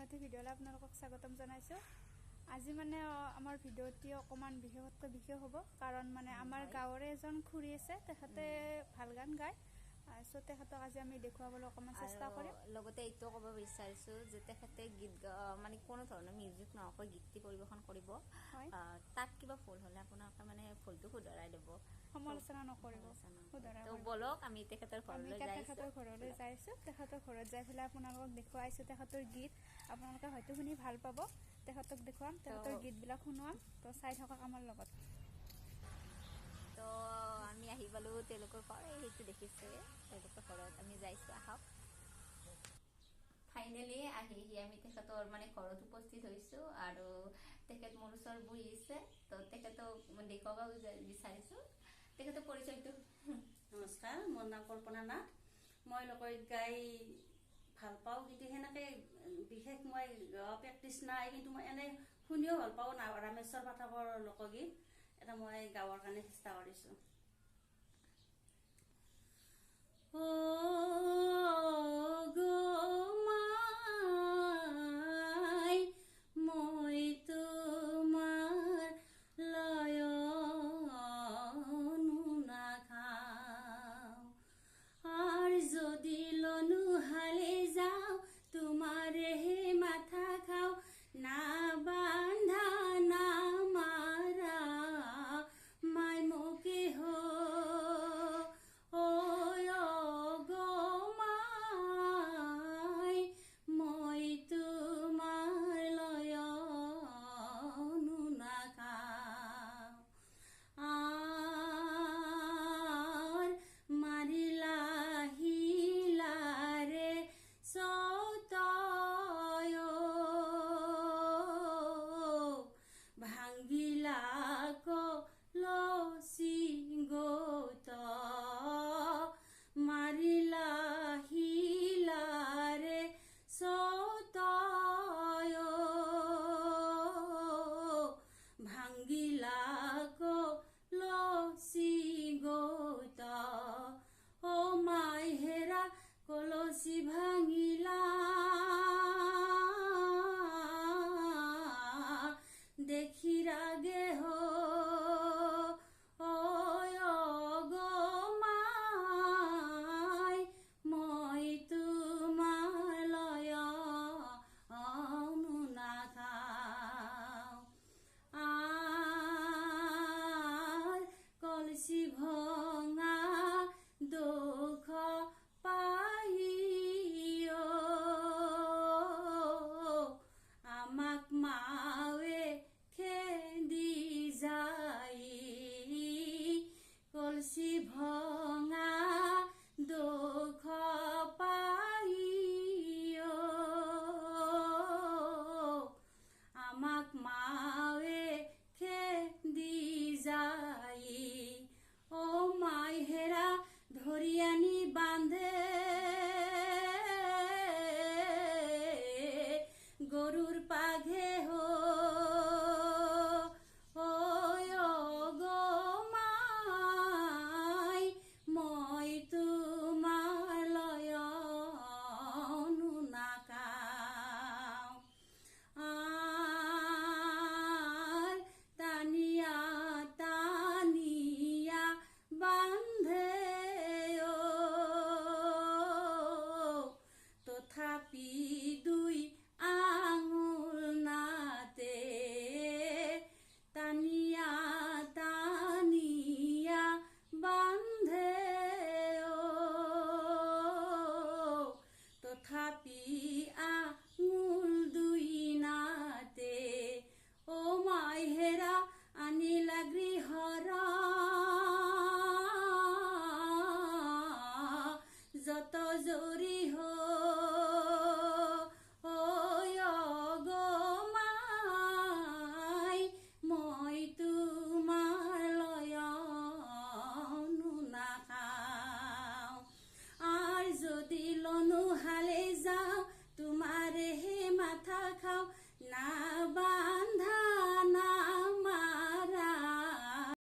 জয়মতী ভিডিঅ'লৈ আপোনালোকক স্বাগতম জনাইছোঁ। আজি মানে আমাৰ ভিডিঅ'টি অকণমান বিশেষ হ'ব, কাৰণ মানে আমাৰ গাঁৱৰে এজন খুৰী আছে, তেখেতে ভাল গান গায়। চ' তেখেতক আজি আমি দেখুৱাবলৈ অকণমান চেষ্টা কৰিম। লগতে এইটো ক'ব বিচাৰিছোঁ যে তেখেতে গীত মানে কোনো ধৰণৰ মিউজিক নোহোৱাকৈ গীতটি পৰিৱেশন কৰিব। তাত কিবা ভুল হ'লে আপোনালোকে মানে ভুলটো শুধৰাই দিব, সমালোচনা নকৰিব। তো বলক আমি তেখেতৰ ঘৰলৈ যাইছোঁ। তেখেতৰ ঘৰত যাই পেলাই আপোনালোকক দেখুৱাইছোঁ তেখেতৰ গীত। আপোনালোকে হয়তো শুনি ভাল পাব। তেখেতক দেখুৱাম, তেখেতৰ গীতবিলাক শুনোৱাম। তো চাই থাকক আমাৰ লগত। তো আমি আহি পালোঁ তেওঁলোকৰ ঘৰ, সেইটো দেখিছে তেওঁলোকৰ ঘৰত আমি যাইছোঁ। আহক, ফাইনেলি আহি আমি তেখেতৰ মানে ঘৰত উপস্থিত হৈছোঁ আৰু তেখেত মোৰ ওচৰত বহি আছে। তো তেখেতক দেখুৱাব বিচাৰিছোঁ। তেখেতৰ পৰিচয়টো। নমস্কাৰ, মোৰ নাম কল্পনা নাথ। মই লোকগীত গাই ভাল পাওঁ, কিন্তু সেনেকৈ বিশেষ মই প্ৰেক্টিচ নাই, কিন্তু মই এনেই শুনিও ভাল পাওঁ। ৰামেশ্বৰ পাঠকৰ লোকগীত এটা মই গাবৰ কাৰণে চেষ্টা কৰিছোঁ।